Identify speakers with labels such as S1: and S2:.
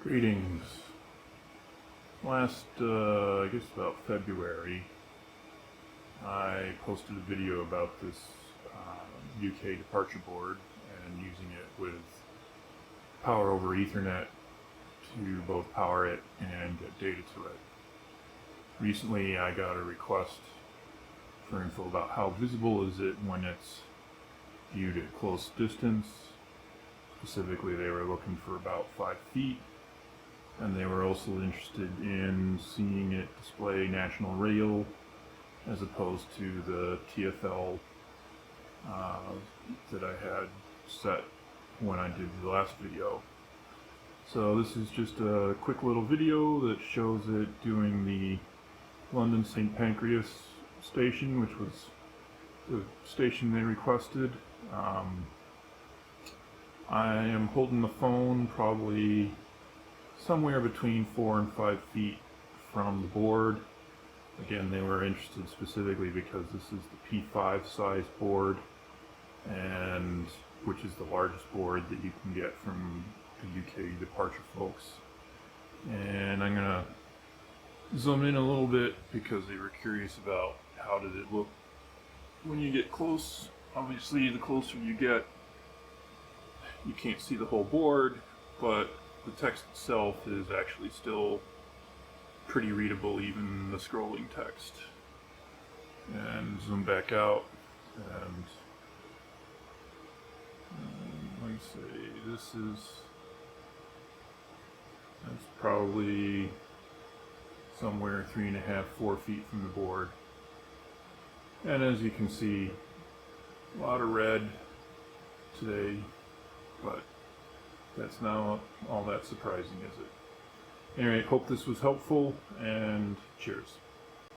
S1: Greetings. Last, I guess about February, I posted a video about this UK departure board and using it with power over Ethernet to both power it and get data to it. Recently I got a request for info about how visible is it when it's viewed at close distance. Specifically, they were looking for about 5 feet. And they were also interested in seeing it display national rail as opposed to the TFL that I had set when I did the last video. So this is just a quick little video that shows it doing the London St Pancras station, which was the station they requested. I am holding the phone probably somewhere between 4 and 5 feet from the board. Again, they were interested specifically because this is the P5 size board, and which is the largest board that you can get from the UK departure folks. And I'm gonna zoom in a little bit because they were curious about how did it look when you get close. Obviously, the closer you get, you can't see the whole board, but the text itself is actually still pretty readable, even the scrolling text. And zoom back out, and let me say, that's probably somewhere 3.5, 4 feet from the board. And as you can see, a lot of red today, but that's not all that surprising, is it? Anyway, hope this was helpful, and cheers.